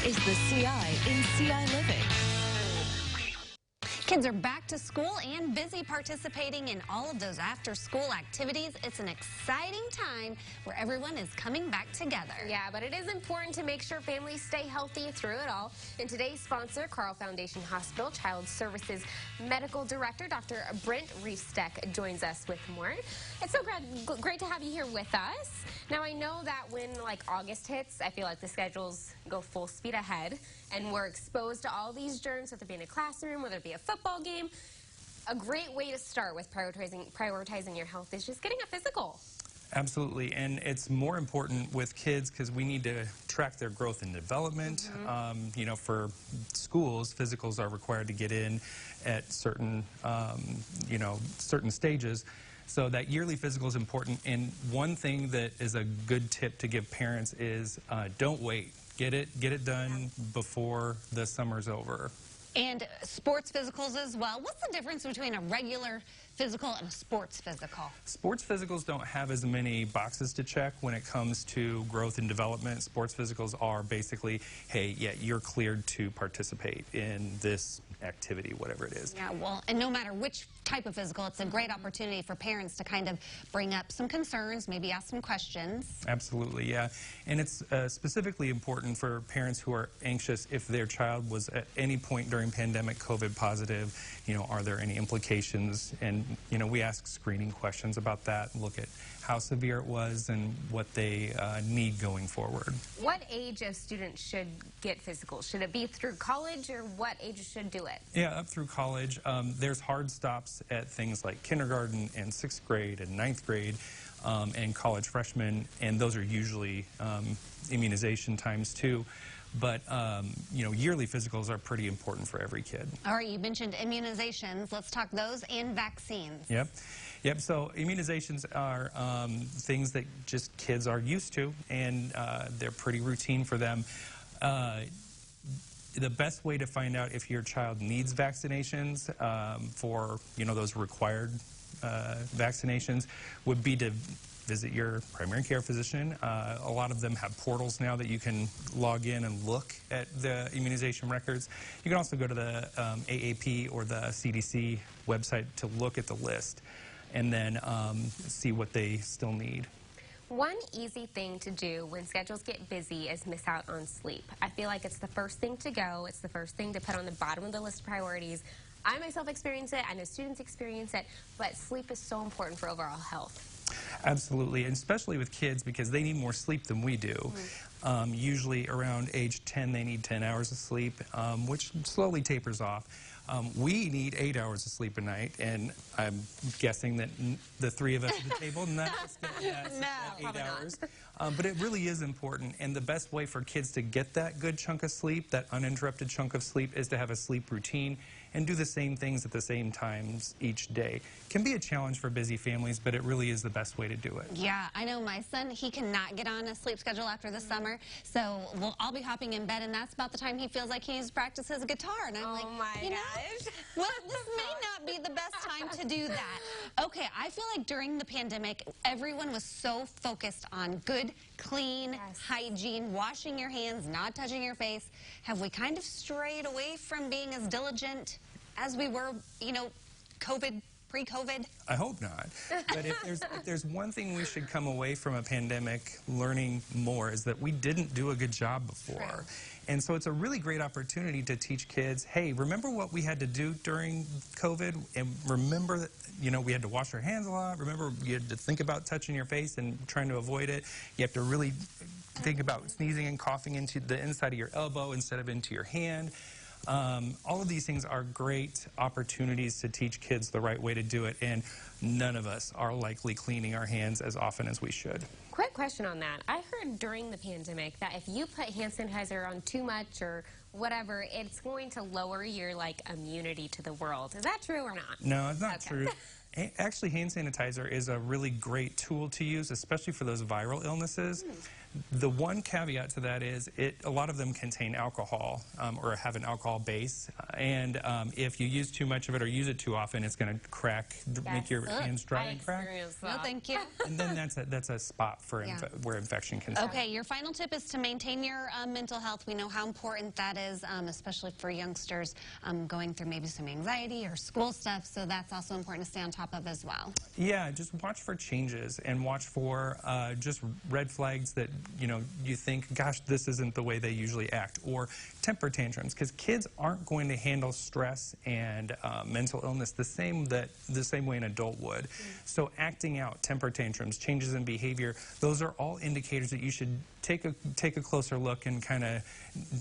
is the CI in CI Living. Kids are back to school and busy participating in all of those after-school activities. It's an exciting time where everyone is coming back together. Yeah, but it is important to make sure families stay healthy through it all. And today's sponsor, Carle Foundation Hospital Child Services Medical Director, Dr. Brent Riefsteck, joins us with more. It's so great to have you here with us. Now, I know that when August hits, I feel like the schedules go full speed ahead, and we're exposed to all these germs, whether it be in a classroom, whether it be a football game. A great way to start with prioritizing your health is just getting a physical. Absolutely, and it's more important with kids because we need to track their growth and development. You know, for schools, physicals are required to get in at certain, certain stages. So that yearly physical is important. And one thing that is a good tip to give parents is don't wait. Get it done before the summer's over. And sports physicals as well. What's the difference between a regular physical and a sports physical? Sports physicals don't have as many boxes to check when it comes to growth and development. Sports physicals are basically, hey, yeah, you're cleared to participate in this activity, whatever it is. Yeah, well, and no matter which type of physical, it's a great opportunity for parents to kind of bring up some concerns, maybe ask some questions. Absolutely, yeah. And it's specifically important for parents who are anxious if their child was at any point during pandemic COVID positive, you know, are there any implications? And, you know, we ask screening questions about that, look at how severe it was and what they need going forward. What age of students should get physical? Should it be through college, or what age should do it? Yeah, up through college. There's hard stops at things like kindergarten and 6th grade and 9th grade and college freshmen, and those are usually immunization times too. But, you know, yearly physicals are pretty important for every kid. All right, you mentioned immunizations. Let's talk those and vaccines. Yep, so immunizations are things that just kids are used to, and they're pretty routine for them. The best way to find out if your child needs vaccinations for, you know, those required vaccinations would be to visit your primary care physician. A lot of them have portals now that you can log in and look at the immunization records. You can also go to the AAP or the CDC website to look at the list and then see what they still need. One easy thing to do when schedules get busy is miss out on sleep. I feel like it's the first thing to go. It's the first thing to put on the bottom of the list of priorities. I myself experience it. I know students experience it. But sleep is so important for overall health. Absolutely, and especially with kids because they need more sleep than we do. Usually around age 10, they need 10 hours of sleep, which slowly tapers off. We need 8 hours of sleep a night, and I'm guessing that the three of us at the table, not that 8 hours. But it really is important, and the best way for kids to get that good chunk of sleep, that uninterrupted chunk of sleep, is to have a sleep routine and do the same things at the same times each day. Can be a challenge for busy families, but it really is the best way to do it. Yeah, I know my son, he cannot get on a sleep schedule after the summer, so I'll be hopping in bed, and that's about the time he feels like he needs to practice his guitar. And I'm like, you know, well, this may not be the best time to do that. Okay, I feel like during the pandemic, everyone was so focused on good, clean hygiene, washing your hands, not touching your face. Have we kind of strayed away from being as diligent as we were, you know, pre-COVID? I hope not. But if there's one thing we should come away from a pandemic learning more is that we didn't do a good job before. Right. And so it's a really great opportunity to teach kids, hey, remember what we had to do during COVID? And remember that, you know, we had to wash our hands a lot. Remember, you had to think about touching your face and trying to avoid it. You have to really think about sneezing and coughing into the inside of your elbow instead of into your hand. All of these things are great opportunities to teach kids the right way to do it, and none of us are likely cleaning our hands as often as we should. Quick question on that. I heard during the pandemic that if you put hand sanitizer on too much or whatever, it's going to lower your immunity to the world. Is that true or not? No, it's not true. Actually, hand sanitizer is a really great tool to use, especially for those viral illnesses. The one caveat to that is a lot of them contain alcohol or have an alcohol base, and if you use too much of it or use it too often, it's going to crack, make your hands dry and crack. No, thank you. And then that's a spot for where infection can start. Okay, your final tip is to maintain your mental health. We know how important that is, especially for youngsters going through maybe some anxiety or school stuff, so that's also important to stay on top of as well. Yeah, just watch for changes and watch for just red flags that, you think, gosh, this isn't the way they usually act, or temper tantrums, because kids aren't going to handle stress and mental illness the same way an adult would. So acting out, temper tantrums, changes in behavior, those are all indicators that you should take a closer look and kind of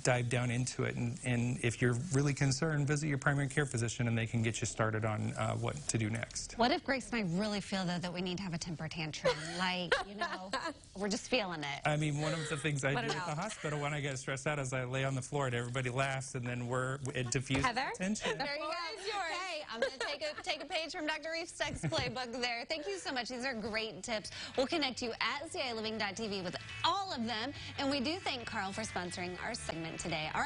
dive down into it. And if you're really concerned, visit your primary care physician and they can get you started on what to do next. What if Grace and I really feel, though, that we need to have a temper tantrum? Like, we're just feeling it. I mean, one of the things I do at the hospital when I get stressed out is I lay on the floor and everybody laughs, and then it diffuses tension. There you go. Hey, I'm going to take a page from Dr. Reefsteck's playbook there. Thank you so much. These are great tips. We'll connect you at CILiving.tv with all of them. And we do thank Carle for sponsoring our segment today. All right.